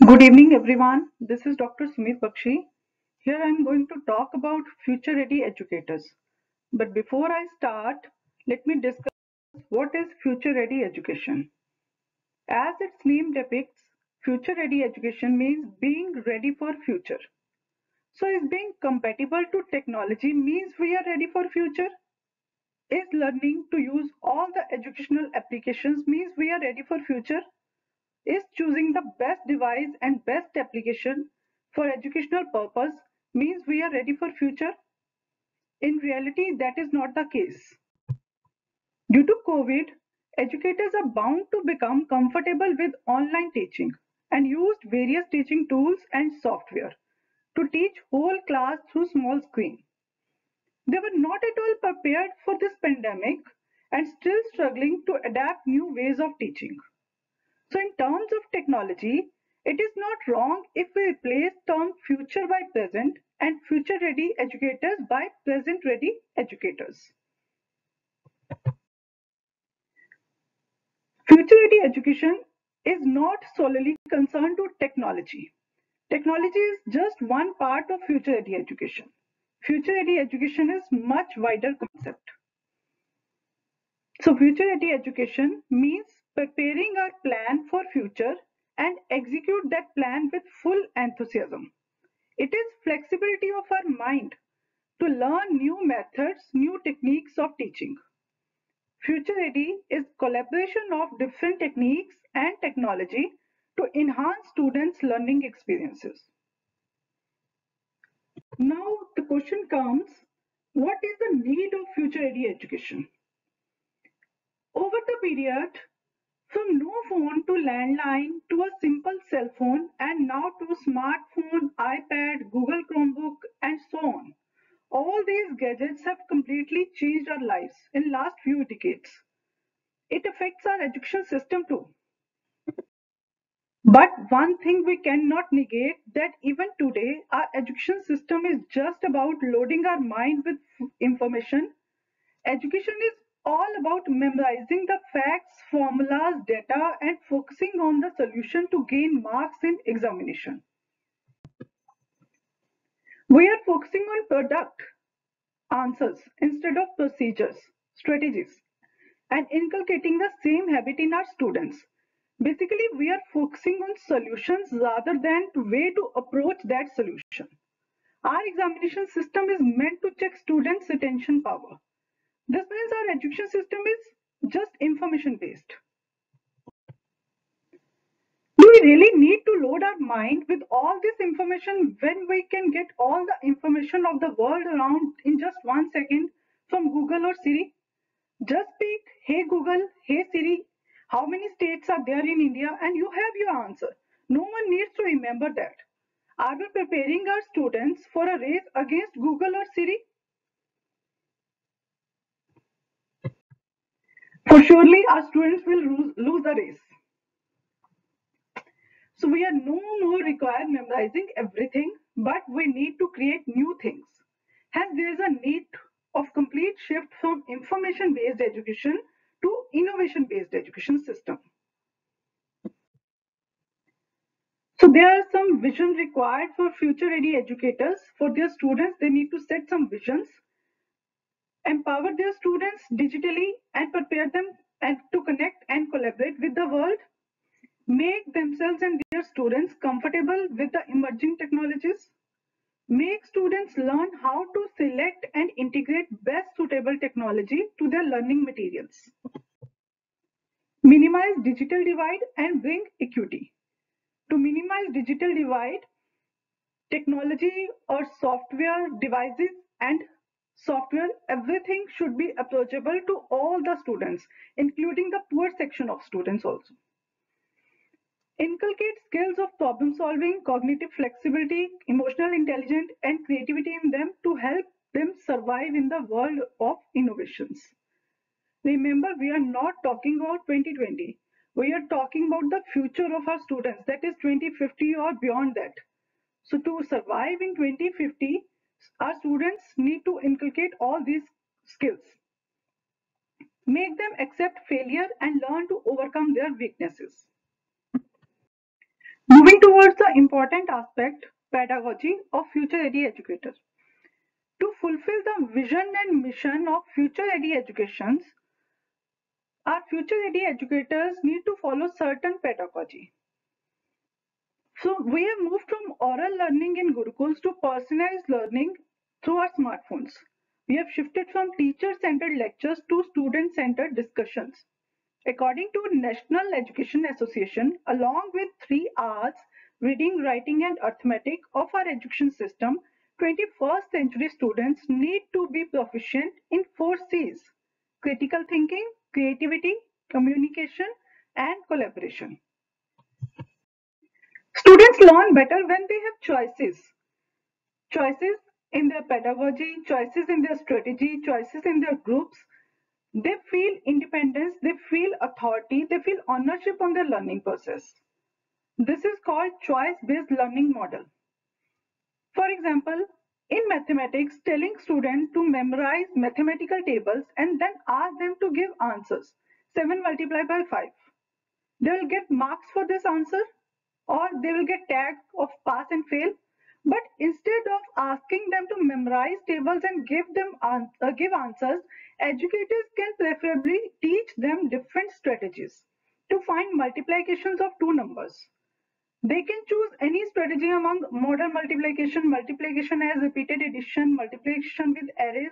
Good evening, everyone. This is Dr. Sumit Bakshi. Here I am going to talk about future ready educators. But before I start, let me discuss what is future ready education. As its name depicts, future ready education means being ready for future. So is being compatible to technology means we are ready for future? Is learning to use all the educational applications means we are ready for future? Is choosing the best device and best application for educational purpose means we are ready for future? In reality, that is not the case. Due to COVID, educators are bound to become comfortable with online teaching and used various teaching tools and software to teach whole class through small screen. They were not at all prepared for this pandemic and still struggling to adapt new ways of teaching. So in terms of technology, it is not wrong if we replace term future by present and future ready educators by present ready educators. Future ready education is not solely concerned to technology. Technology is just one part of future ready education. Future ready education is much wider concept. So future ready education means preparing our plan for future and execute that plan with full enthusiasm. It is flexibility of our mind to learn new methods, new techniques of teaching. Future ready is collaboration of different techniques and technology to enhance students' learning experiences. Now the question comes, what is the need of future ready education? Over the period, from no phone to landline to a simple cell phone and now to smartphone, iPad, Google Chromebook and so on. All these gadgets have completely changed our lives in last few decades. It affects our education system too. But one thing we cannot negate that even today our education system is just about loading our mind with information. Education is all about memorizing the facts, formulas, data, and focusing on the solution to gain marks in examination. We are focusing on product answers instead of procedures, strategies, and inculcating the same habit in our students. Basically, we are focusing on solutions rather than way to approach that solution. Our examination system is meant to check students' attention power. This means our education system is just information based. Do we really need to load our mind with all this information when we can get all the information of the world around in just 1 second from Google or Siri? Just speak, hey Google, hey Siri, how many states are there in India? And you have your answer. No one needs to remember that. Are we preparing our students for a race against Google or Siri? For surely our students will lose the race. So we are no more required memorizing everything, but we need to create new things. Hence, there is a need of complete shift from information-based education to innovation-based education system. So there are some visions required for future ready educators. For their students, they need to set some visions, empower their students digitally and prepare them and to connect and collaborate with the world, make themselves and their students comfortable with the emerging technologies, make students learn how to select and integrate best suitable technology to their learning materials, minimize digital divide and bring equity. To minimize digital divide, technology or software devices and software, everything should be approachable to all the students, including the poor section of students also. Inculcate skills of problem solving, cognitive flexibility, emotional intelligence, and creativity in them to help them survive in the world of innovations. Remember, we are not talking about 2020. We are talking about the future of our students, that is 2050 or beyond that. So to survive in 2050, our students need to inculcate all these skills. Make them accept failure and learn to overcome their weaknesses. Moving towards towards the important aspect, pedagogy of future ready educators. To fulfill the vision and mission of future ready educations, our future ready educators need to follow certain pedagogy. So we have moved from oral learning in Gurukuls to personalized learning through our smartphones. We have shifted from teacher-centered lectures to student-centered discussions. According to National Education Association, along with 3 R's, reading, writing and arithmetic of our education system, 21st century students need to be proficient in 4 C's: critical thinking, creativity, communication and collaboration. Students learn better when they have choices. Choices in their pedagogy, choices in their strategy, choices in their groups. They feel independence, they feel authority, they feel ownership on their learning process. This is called choice-based learning model. For example, in mathematics, telling students to memorize mathematical tables and then ask them to give answers. 7 multiplied by 5. They will get marks for this answer or they will get tag of pass and fail. But instead of asking them to memorize tables and give answers, educators can preferably teach them different strategies to find multiplications of two numbers. They can choose any strategy among modern multiplication, multiplication as repeated addition, multiplication with arrays.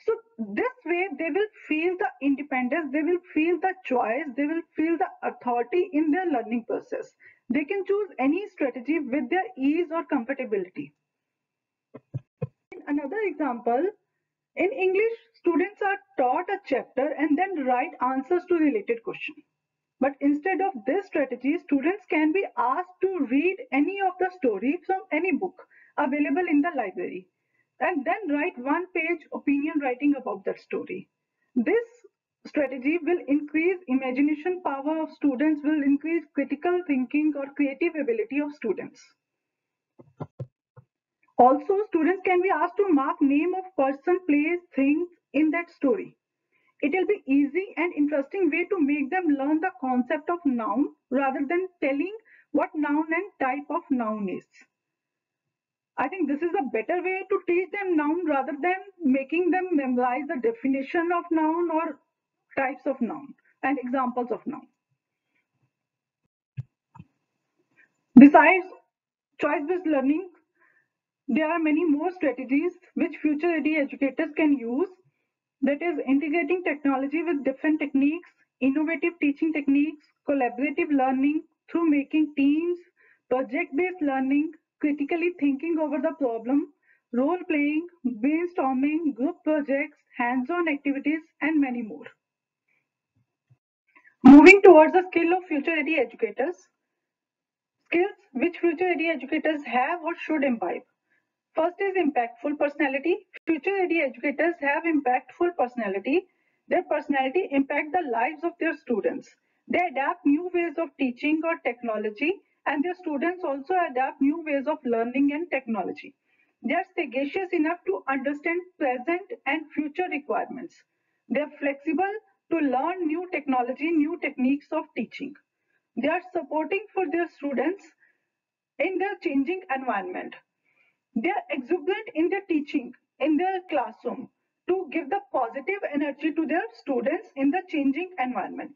So this way they will feel the independence, they will feel the choice, they will feel the authority in their learning process. They can choose any strategy with their ease or comfortability. In another example, in English, students are taught a chapter and then write answers to related questions. But instead of this strategy, students can be asked to read any of the story from any book available in the library and then write one-page opinion writing about that story. This strategy will increase imagination power of students, will increase critical thinking or creative ability of students. Also, students can be asked to mark name of person, place, things in that story. It will be easy and interesting way to make them learn the concept of noun rather than telling what noun and type of noun is. I think this is a better way to teach them noun rather than making them memorize the definition of noun or types of noun and examples of noun. Besides choice-based learning, there are many more strategies which future ready educators can use. That is integrating technology with different techniques, innovative teaching techniques, collaborative learning through making teams, project-based learning, critically thinking over the problem, role-playing, brainstorming, group projects, hands-on activities, and many more. Moving towards the skill of future-ready educators, skills which future-ready educators have or should imbibe. First is impactful personality. Future-ready educators have impactful personality. Their personality impact the lives of their students. They adapt new ways of teaching or technology, and their students also adapt new ways of learning and technology. They are sagacious enough to understand present and future requirements. They are flexible to learn new technology, new techniques of teaching. They are supporting for their students in their changing environment. They are exuberant in their teaching, in their classroom, to give the positive energy to their students in the changing environment.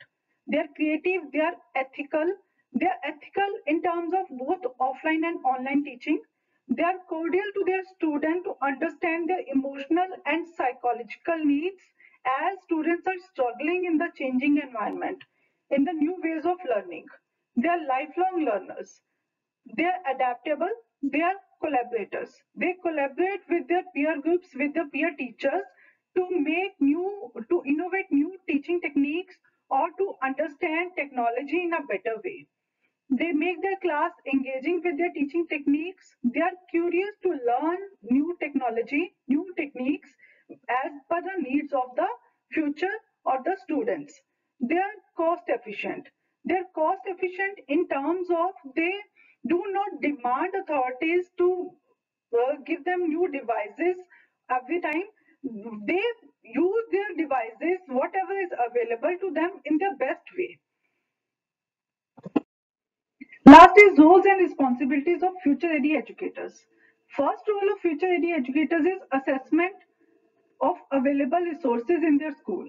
They are creative, they are ethical. They are ethical in terms of both offline and online teaching. They are cordial to their student to understand their emotional and psychological needs as students are struggling in the changing environment, in the new ways of learning. They are lifelong learners. They are adaptable, they are collaborators. They collaborate with their peer groups, with their peer teachers to innovate new teaching techniques or to understand technology in a better way. They make their class engaging with their teaching techniques. They are curious to learn new technology, new techniques as per the needs of the future or the students. They are cost efficient. They are cost efficient in terms of they do not demand authorities to give them new devices every time. They use their devices, whatever is available to them, in their best way. Last is roles and responsibilities of future ready educators. First role of future ready educators is assessment of available resources in their school.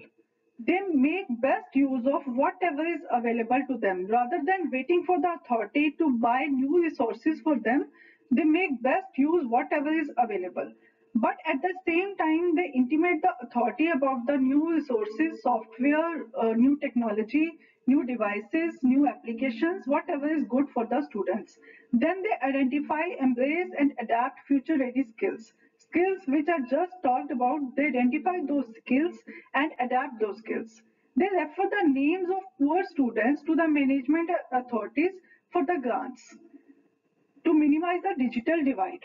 They make best use of whatever is available to them. Rather than waiting for the authority to buy new resources for them, they make best use whatever is available. But at the same time, they intimate the authority about the new resources, software, new technology, new devices, new applications, whatever is good for the students. Then they identify, embrace, and adapt future ready skills. Skills which are just talked about, they identify those skills and adapt those skills. They refer the names of poor students to the management authorities for the grants to minimize the digital divide.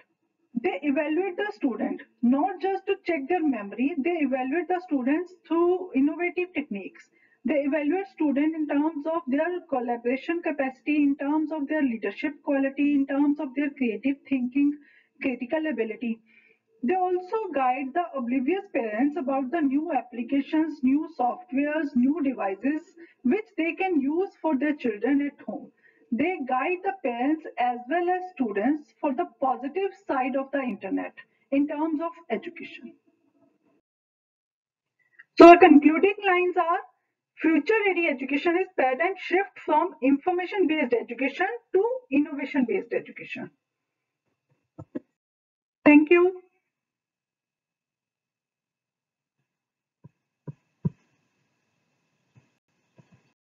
They evaluate the student not just to check their memory, they evaluate the students through innovative techniques. They evaluate students in terms of their collaboration capacity, in terms of their leadership quality, in terms of their creative thinking, critical ability. They also guide the oblivious parents about the new applications, new softwares, new devices which they can use for their children at home. They guide the parents as well as students for the positive side of the internet in terms of education. So, our concluding lines are future ready education is paradigm shift from information based education to innovation based education. Thank you.